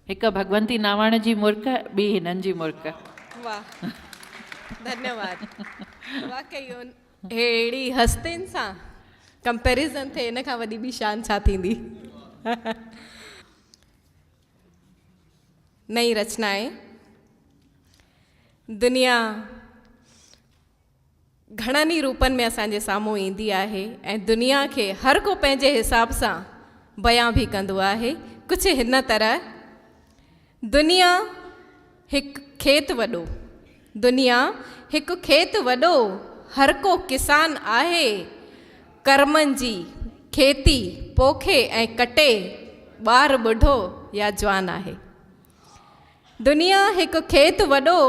हिकु भगवंती नावाण जी मुर्क, ॿी हिननि जी मुर्क। वाह, धन्यवाद। वाकई अहिड़ी हस्तियुनि सां कंपेरिज़न थिए, इन खां वॾी ॿी शान छा थींदी। नई रचनाएं दुनिया घणनि ई रूपनि में असांजे साम्हूं ईंदी आहे ऐं दुनिया खे हर को पंहिंजे हिसाब सां बयां बि कंदो आहे। कुझु हिन तरह, दुनिया हिकु खेत वॾो, दुनिया हिकु खेत वॾो, हर को किसान आहे, कर्मनि जी खेती पोखे ऐं कटे, ॿार ॿुढो या जवान आहे। दुनिया हिकु खेत वॾो,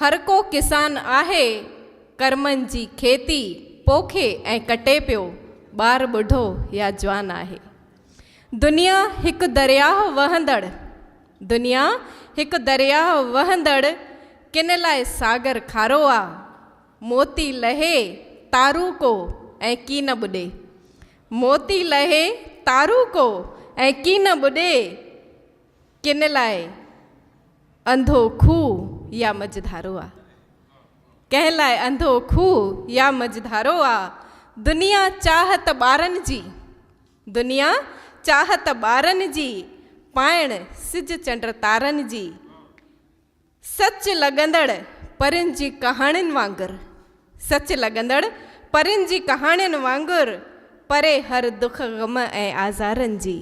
हर को किसान आहे, कर्मनि जी खेती पोखे ऐं कटे पियो, ॿार ॿुढो या जवान आहे। दुनिया हिकु दरियाह वहंदड़, दुनिया हिकु दरियाह वहंदड़, किन लाइ सागर खारो आ, मोती लहे तारू को ऐं की न ॿुॾे, मोती लहे तारू को ऐं की न ॿुॾे, किन लाइ अंधो खूह या मझधारो आ, कंहिं लाइ अंधो खूह या मझधारो आ। दुनिया चाहत ॿारनि जी, दुनिया चाहत ॿारनि जी, पाइण सिज चंड तारनि जी, सच लॻंदड़ परियुनि जी कहाणियुनि वांगुरु, सच लॻंदड़ परियुनि जी कहाणियुनि वांगुरु, परे हर दुख ग़म ऐं आज़ारनि जी।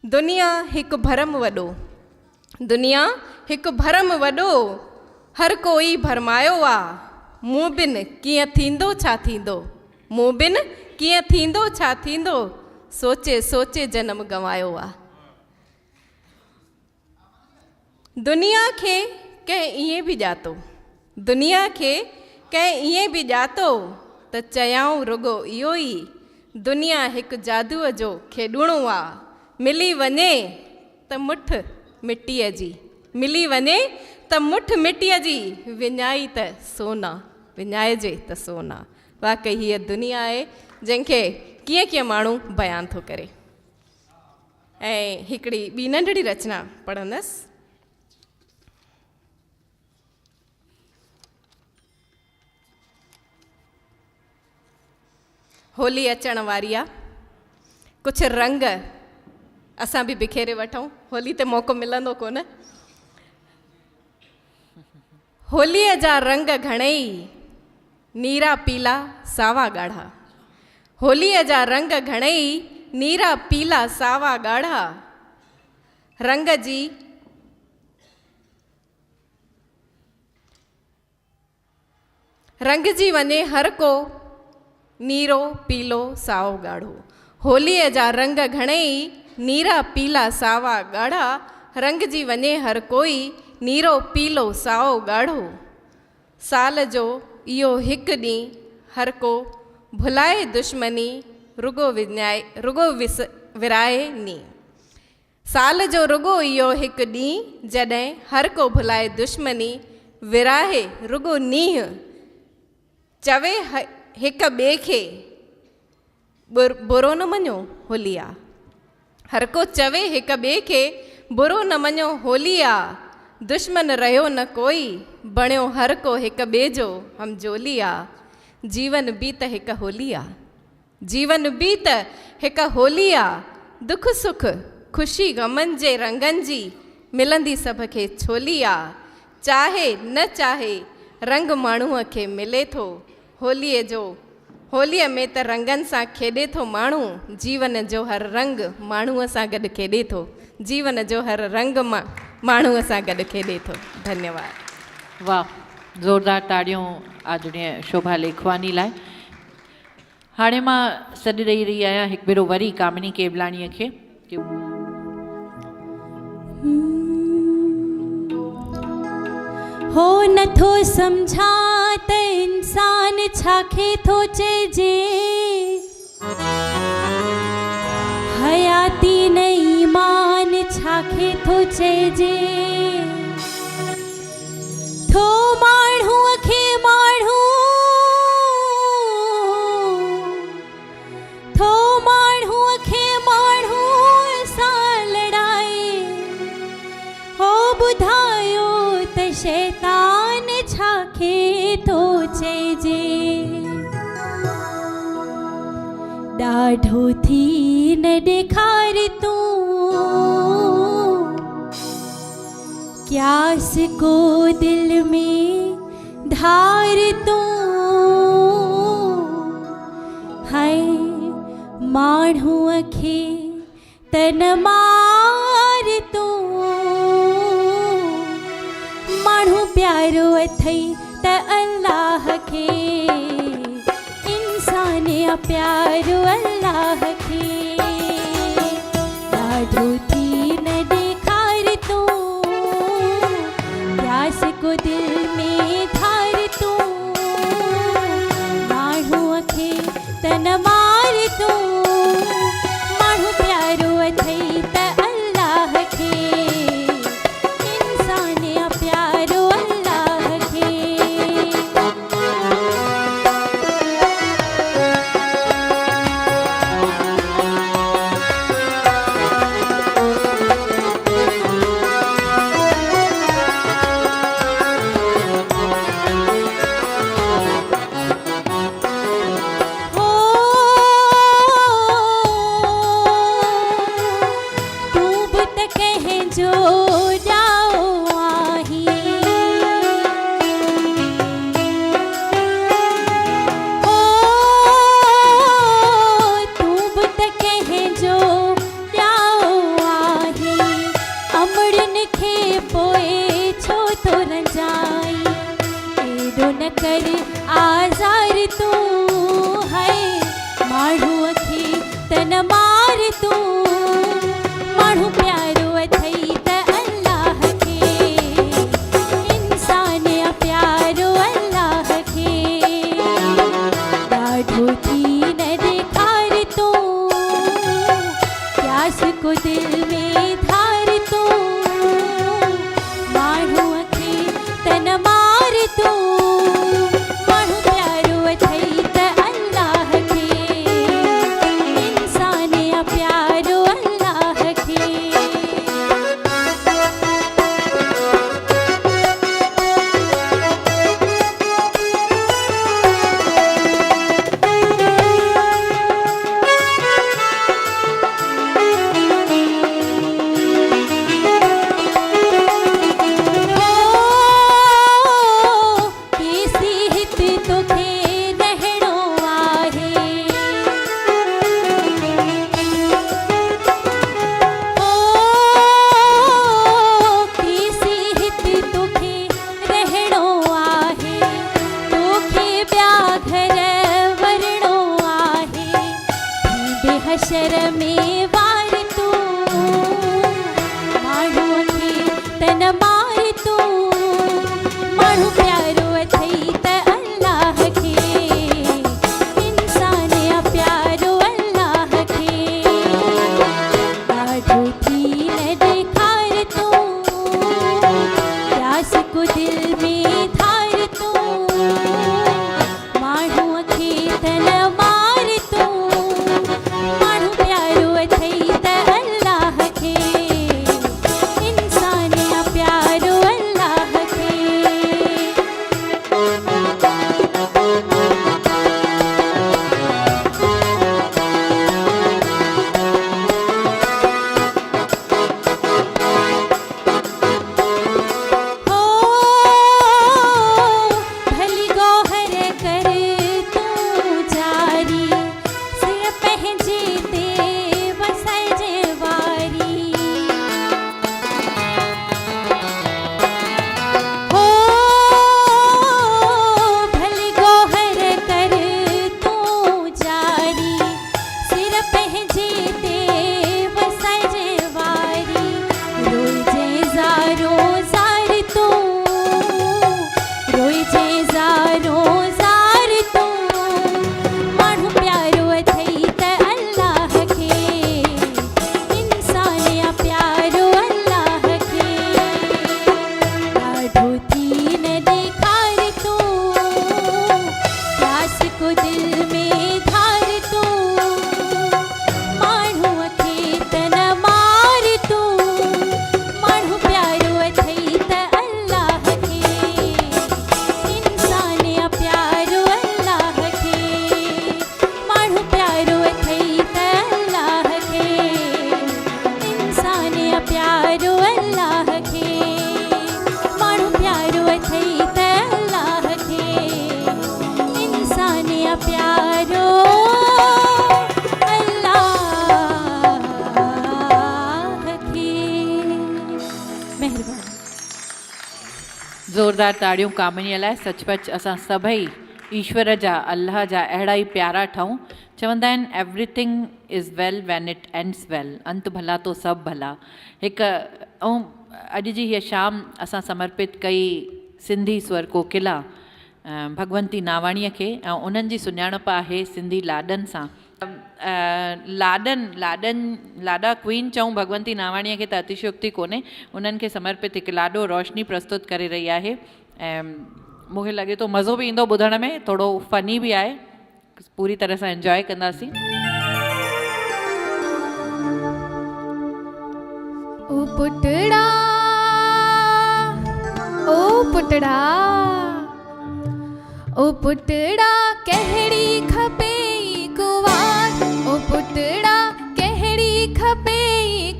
दुनिया हिकु भरम वॾो, दुनिया हिकु भरम वॾो, हर कोई भरमायो आ, मूं बिन कीअं थींदो छा थींदो, मूं बिन कीअं थींदो छा थींदो, सोचे सोचे जन्म गंवायो आ। दुनिया खे कंहिं ईअं बि ॼातो, दुनिया खे कंहिं ईअं बि ॼातो त चयाऊं रुगो इहो ई, दुनिया हिकु जादूअ जो खेॾणो आ, मिली वञे त मुठ मिटीअ जी, मिली वञे त मुठ मिटीअ जी, विञाई त सोना, विञाइजे त सोना। वाकई हीअ दुनिया आहे जंहिंखे कीअं कीअं माण्हू बयानु थो करे। ऐं हिकिड़ी ॿी नंढड़ी रचना पढ़ंदसि। होली अचण वारी आहे, कुझु रंग असां बि बिखेरे वठूं, होली ते मौक़ो मिलंदो कोन। होलीअ जा रंग घणेई, नीरा पीला सावा ॻाढ़ा, होलीअ जा रंग घणेई, नीरा पीला सावा ॻाढ़ा, रंग जी रंगजी वञे हर को, नीरो पीलो साओ ॻाढ़ो, होलीअ जा रंग घणेई, नीरा पीला सावा ॻाढ़ा, रंगजी वञे हर कोई, नीरो पीलो साओ ॻाढ़ो। साल जो इहो हिकु ॾींहुं, हर को भुलाए दुश्मनी, रुगो विराए नी। साल जो रुगो इहो हिकु ॾींहुं, जॾहिं हर को भुलाए दुश्मनी, विराहे रुगो नींहुं, चवे हिक ॿिए खे बुरो न मञो, होली आहे। हर को चवे हिक ॿिए खे बुरो न मञो, होली आहे। दुश्मन रहियो न कोई, बणियो हर को हिक ॿिए जो हमजोली आहे। जीवन बि त हिक होली आहे, जीवन बि त हिक होली आहे। दुख सुख ख़ुशी गमनि जे रंगनि जी मिलंदी सभ खे छोली आहे। चाहे न चाहे रंग माण्हूअ खे मिले थो, होलीअ में त रंगनि सां खेॾे थो माण्हू। जीवन जो हर रंग माण्हूअ सां गॾु खेॾे थो, जीवन जो हर रंग माण्हूअ सां गॾु खेॾे थो। धन्यवाद। वाह, ज़ोरदार ताड़ियूं आदरणीय शोभा लेखवानी लाइ। हाणे मां सॾु ॾेई रही आहियां हिकु भेरो वरी कामिनी केवलाणीअ खे। हो नथो सम्झा त इंसान छाखे थो चइजे, हयाती न ईमान छाखे थो चइजे। थो माण्हूअ खे माण्हू, थो माण्हूअ खे माण्हू सां लड़ाए। हो ॿुधायो त शैतान छाखे थो चइजे। ॾाढो थी न ॾेखार तूं, क्यास को दिल में धार तूं। हाय माण्हूअ खे त न मार तूं, माण्हू प्यारो अथई त अल्लाह खे, इंसान प्यारो अल्लाह खे। ॾाढो थी न ॾेखार तूं, प्यास को दिल में धार तूं। माण्हूअ खे त न मार तूं, माण्हू प्यारो अथई त अल्लाह खे, इंसान प्यारो अल्लाह खे। कर आज़ार तूं, है माण्हूअ खे त न मार तूं। माण्हू प्यारो अथई त अल्लाह खे, इंसान प्यारो अल्लाह खे। ॾाढो थी न ॾेखार तूं, प्यास को दिल में धार तूं। माण्हूअ खे त न मार तूं, हशर में वार तूं। माण्हूअ खे त न मार तूं, माण्हू प्यारो अथई त अल्लाह खे, इंसान प्यारो अल्लाह खे। ॾाढो थी न ॾेखार तूं, प्यास को दिल में धार तूं। माण्हूअ खे ज़ोरदार ताड़ियूं कामिनीअ लाइ। सचपच असां सभई ईश्वर जा, अल्लाह जा अहिड़ा ई प्यारा ठहूं। चवंदा आहिनि everything is well when it ends well, अंत भला तो सभु भला। हिकु ऐं अॼु जी हीअ शाम असां समर्पित कई सिंधी स्वर कोकिला भगवंती नावाणीअ खे, ऐं उन्हनि जी सुञाणप आहे सिंधी लाॾनि सां। लाॾा क्वीन चऊं भगवंती नावाणीअ खे त अतिशयोक्ति कोन्हे। उन्हनि खे समर्पित हिकु लाॾो रोशनी प्रस्तुत करे रही आहे ऐं मूंखे लॻे थो मज़ो बि ईंदो ॿुधण में, थोरो फनी बि आहे, पूरी तरह सां एंजॉय कंदासीं। ओ पुटड़ा, ओ पुटड़ा, ओ पुटड़ा कहिड़ी खपे कुवार, ओ पुटड़ा कहिड़ी खपे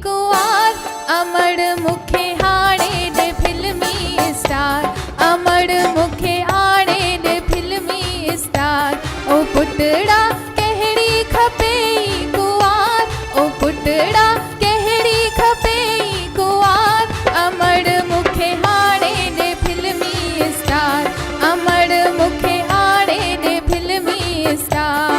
कुवार, अमड़ मूंखे हाणे ॾे फिल्मी स्टार, अमड़ मूंखे हाणे ॾे फिल्मी स्टार। ओ पुटड़ा कहिड़ी खपे कुवार, ओ पुटड़ा कहिड़ी खपे कुवार, अमड़ मूंखे हाणे ॾे फिल्मी स्टार, अमड़ मूंखे हाणे ॾे फिल्मी स्टार।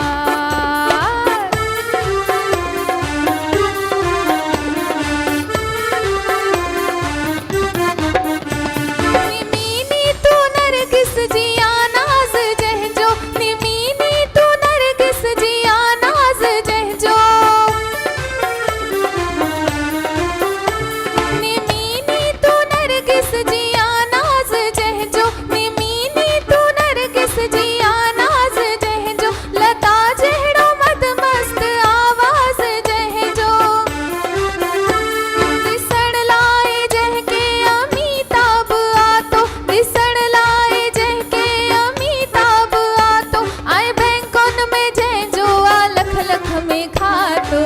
निमीनी तू नरगिस जी आनाज़ जंहिंजो, निमीनी तू नरगिस जी आनाज़ जंहिंजो, निमीनी तू नरगिस जी आनाज़ जंहिंजो, निमीनी तू नरगिस जी आनाज़ जंहिंजो, लता जहिड़ो मदमस्त आवाज़ जंहिंजो, ॾिसण लाइ जंहिंखे अमिताभ आतो, ॾिसण लाइ जंहिंखे अमिताभ आतो, ऐं बैंकुनि में जंहिंजो आ लख लख में खातो।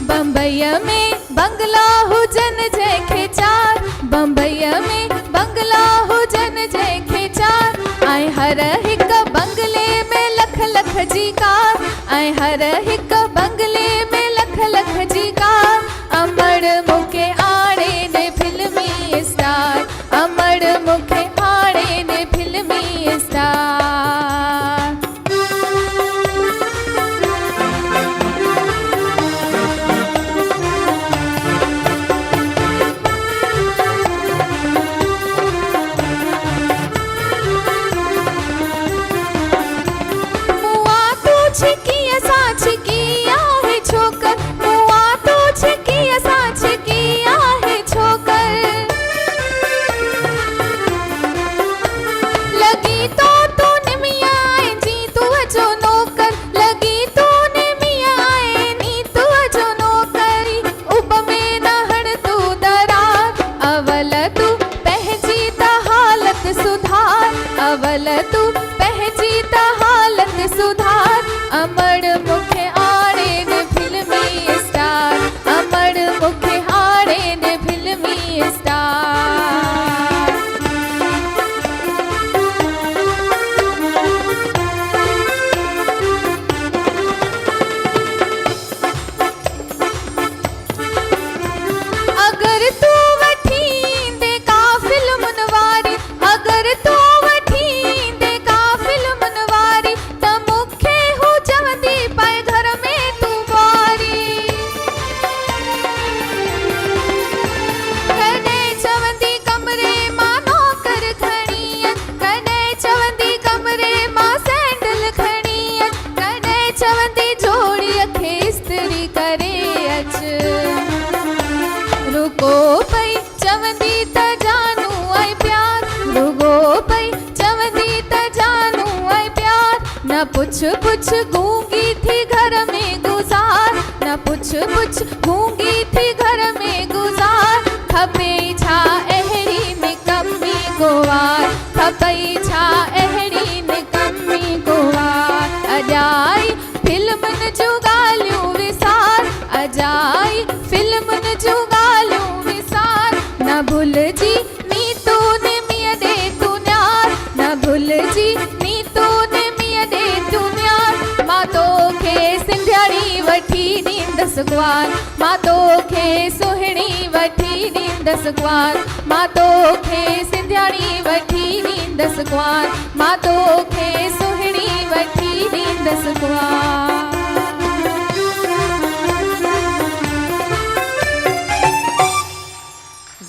बम्बईअ में बंगला हुजनि जंहिंखे चार, बम्बईअ में बंगला हुजनि जंहिंखे चार, ऐं हर हिकु बंगले में लख लख जी कार, ऐं हर हिकु बंगले में लख लख जी कार, अमड़ मूंखे आणे ॾे फिल्मी स्टार, अमड़ मूंखे आणे ॾे फिल्मी स्टार। मुआ तू छिकी असां छिकी आहे छोकर, मुआ तू छिकी असां छिकी आहे छोकर, लगी तो तू निमिया आहे जी तू अजो नौकर, लगी तू निमिया आहे नी तू अजो नौकरी, उब में न हण तू दरार, अवल तू पंहिंजी त हालत सुधार, अवल तू पंहिंजी त हालत सुधार, अमड़ मूंखे आणे ॾे फिल्मी स्टार, अमड़ मूंखे आणे ॾे फिल्मी स्टार। अगर तू वठी ईंदे का फिल्मुनि वारी, अगर तू वठी ईंदे का फिल्मुनि वारी, त मूंखे हू चवंदी पए घर में तू ॿुआरी, कॾहिं चवंदी कमरे मां नौकर खणी अच, कॾहिं चवंदी कमरे मां सैंडल खणी अच, कॾहिं चवंदी जोड़ीअ खे इस्त्री करे अच, रुको पई चवंदी त जानू ऐं प्यार, रुगो पई चवंदी त जानू ऐं प्यार, न पुछ पुछ गूंगी थी घर में गुज़ार, न पुछ पुछ गूंगी थी घर में गुज़ार, खपे छा अहिड़ी निकम्मी गुवार, खपे छा अहिड़ी निकम्मी गुवार, अजाई फिल्मुनि जूं ॻाल्हियूं विसार, अजाई फिल्मुनि जूं ॻाल्हियूं विसार, न भुलिजी नीतू निमीअ ॾे तू न्यार, न भुलिजी नीतू निमीअ ॾे तू न्यार, मां तोखे सिंधियाणी वठी ॾींदसि ॾींदसि ग्वार, मां तोखे सुहिणी वठी ॾींदसि ग्वार, मां तोखे सिंधियाणी वठी ॾींदसि ग्वार, मां तोखे सुहिणी वठी ॾींदसि ग्वार।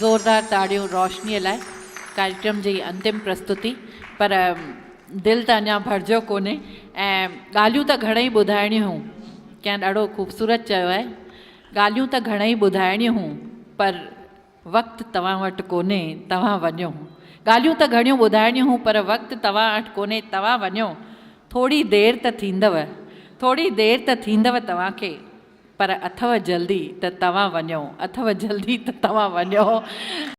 ज़ोरदार ताड़ियूं रोशनीअ लाइ। कार्यक्रम जी अंतिम प्रस्तुति, पर दिलि त अञा भरिजियो कोन्हे ऐं ॻाल्हियूं त घणेई ॿुधाइणियूं हुयूं। कंहिं ॾाढो ख़ूबसूरत चयो आहे, ॻाल्हियूं त घणेई ॿुधाइणियूं हुयूं पर वक़्तु तव्हां वटि कोन्हे, तव्हां वञो। ॻाल्हियूं त घणियूं ॿुधाइणियूं हुयूं पर वक़्तु तव्हां वटि कोन्हे, तव्हां वञो। थोरी देरि त थींदव, थोरी देरि त थींदव तव्हांखे, पर अथव जल्दी त तव्हां वञो, अथव जल्दी त तव्हां वञो।